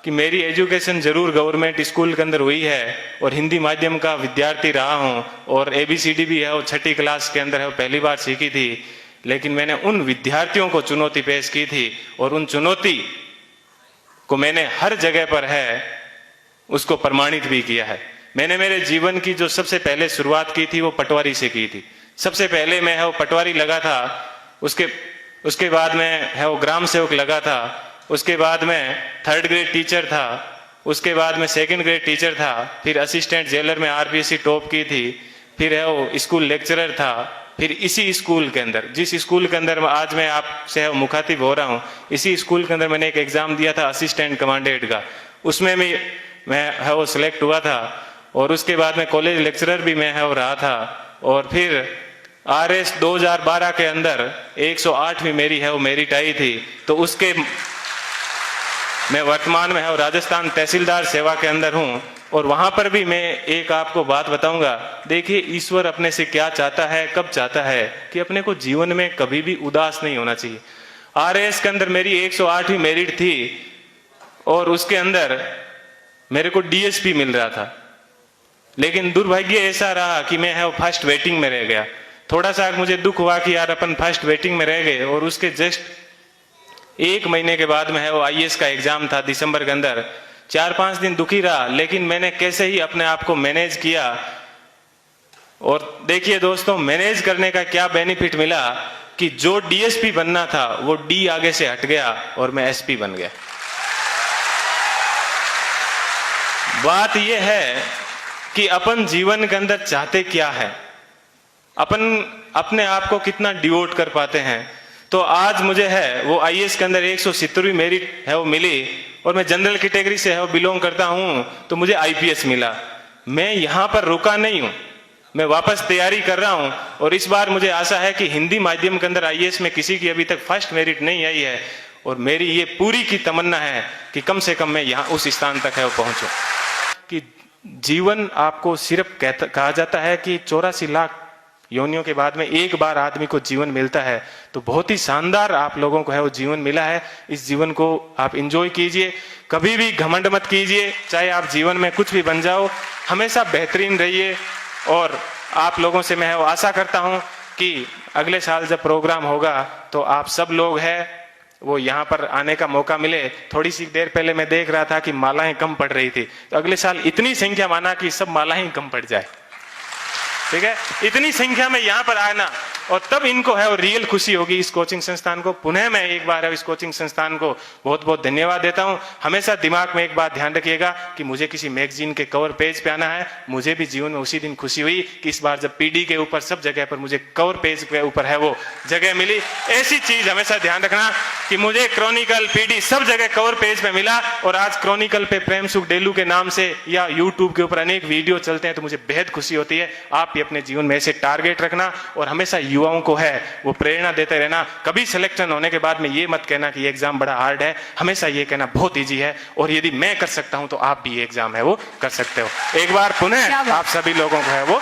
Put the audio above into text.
कि मेरी एजुकेशन जरूर गवर्नमेंट स्कूल के अंदर हुई है और हिंदी माध्यम का विद्यार्थी रहा हूँ और ABCD भी है वो 6ठी क्लास के अंदर है वो पहली बार सीखी थी, लेकिन मैंने उन विद्यार्थियों को चुनौती पेश की थी और उन चुनौती को मैंने हर जगह पर है उसको प्रमाणित भी किया है। मैंने मेरे जीवन की जो सबसे पहले शुरुआत की थी वो पटवारी से की थी। सबसे पहले मैं है वो पटवारी लगा था, उसके बाद में है वो ग्राम सेवक लगा था, उसके बाद में 3rd ग्रेड टीचर था, उसके बाद में 2nd ग्रेड टीचर था, फिर असिस्टेंट जेलर में RPSC टॉप की थी, फिर है वो स्कूल लेक्चरर था, फिर इसी स्कूल के अंदर जिस स्कूल के अंदर आज मैं आपसे मुखातिब हो रहा हूँ, इसी स्कूल के अंदर मैंने एक एग्जाम दिया था असिस्टेंट कमांडेंट का, उसमें भी मैं है वो सिलेक्ट हुआ था और उसके बाद में कॉलेज लेक्चरर भी मैं है वो रहा था और फिर RS 2012 के अंदर 108वीं मेरी है वो मेरिट आई थी। तो उसके मैं वर्तमान में है राजस्थान तहसीलदार सेवा के अंदर हूं और वहां पर भी मैं एक आपको बात बताऊंगा। देखिए ईश्वर अपने से क्या चाहता है, कब चाहता है कि अपने को जीवन में कभी भी उदास नहीं होना चाहिए। RS के अंदर मेरी 108वीं मेरिट थी और उसके अंदर मेरे को DSP मिल रहा था, लेकिन दुर्भाग्य ऐसा रहा कि मैं है फर्स्ट वेटिंग में रह गया। थोड़ा सा मुझे दुख हुआ कि यार अपन फर्स्ट वेटिंग में रह गए और उसके जस्ट 1 महीने के बाद में है वो IAS का एग्जाम था दिसंबर के अंदर। 4-5 दिन दुखी रहा, लेकिन मैंने कैसे ही अपने आप को मैनेज किया और देखिए दोस्तों मैनेज करने का क्या बेनिफिट मिला कि जो DSP बनना था वो D आगे से हट गया और मैं SP बन गया। बात यह है कि अपन जीवन के अंदर चाहते क्या है, अपन अपने आप को कितना डिवोट कर पाते हैं। तो आज मुझे है वो IAS के अंदर 170वीं मेरिट है वो मिली और मैं जनरल कैटेगरी से है वो बिलोंग करता हूं, तो मुझे IPS मिला। मैं यहां पर रुका नहीं हूं, मैं वापस तैयारी कर रहा हूं और इस बार मुझे आशा है कि हिंदी माध्यम के अंदर IAS में किसी की अभी तक फर्स्ट मेरिट नहीं आई है और मेरी ये पूरी की तमन्ना है कि कम से कम मैं यहाँ उस स्थान तक है वो पहुंचूं। कि जीवन आपको सिर्फ कहा जाता है कि 84 लाख योनियों के बाद में एक बार आदमी को जीवन मिलता है, तो बहुत ही शानदार आप लोगों को है वो जीवन मिला है। इस जीवन को आप एंजॉय कीजिए, कभी भी घमंड मत कीजिए, चाहे आप जीवन में कुछ भी बन जाओ, हमेशा बेहतरीन रहिए। और आप लोगों से मैं वो आशा करता हूं कि अगले साल जब प्रोग्राम होगा तो आप सब लोग हैं वो यहाँ पर आने का मौका मिले। थोड़ी सी देर पहले मैं देख रहा था कि मालाएं कम पड़ रही थी, तो अगले साल इतनी संख्या माना कि सब मालाएं कम पड़ जाए, ठीक है, इतनी संख्या में यहाँ पर आना और तब इनको है और रियल खुशी होगी इस कोचिंग संस्थान को। पुनः मैं एक बार है इस कोचिंग संस्थान को बहुत बहुत धन्यवाद देता हूँ। हमेशा दिमाग में एक बात ध्यान रखिएगा कि मुझे किसी मैगजीन के कवर पेज पे आना है। मुझे भी जीवन में उसी दिन खुशी हुई कि इस बार जब PD के ऊपर सब जगह पर मुझे कवर पेज के ऊपर है वो जगह मिली। ऐसी चीज हमेशा ध्यान रखना कि मुझे क्रॉनिकल PD सब जगह कवर पेज पे मिला और आज क्रॉनिकल पे प्रेम सुख डेलू के नाम से या यूट्यूब के ऊपर अनेक वीडियो चलते हैं, तो मुझे बेहद खुशी होती है। आप अपने जीवन में ऐसे टारगेट रखना और हमेशा युवाओं को है वो प्रेरणा देते रहना। कभी सिलेक्शन होने के बाद में ये मत कहना कि ये एग्जाम बड़ा हार्ड है, हमेशा ये कहना बहुत इजी है और यदि मैं कर सकता हूं तो आप भी ये एग्जाम है वो कर सकते हो। एक बार पुनः आप सभी लोगों को है वो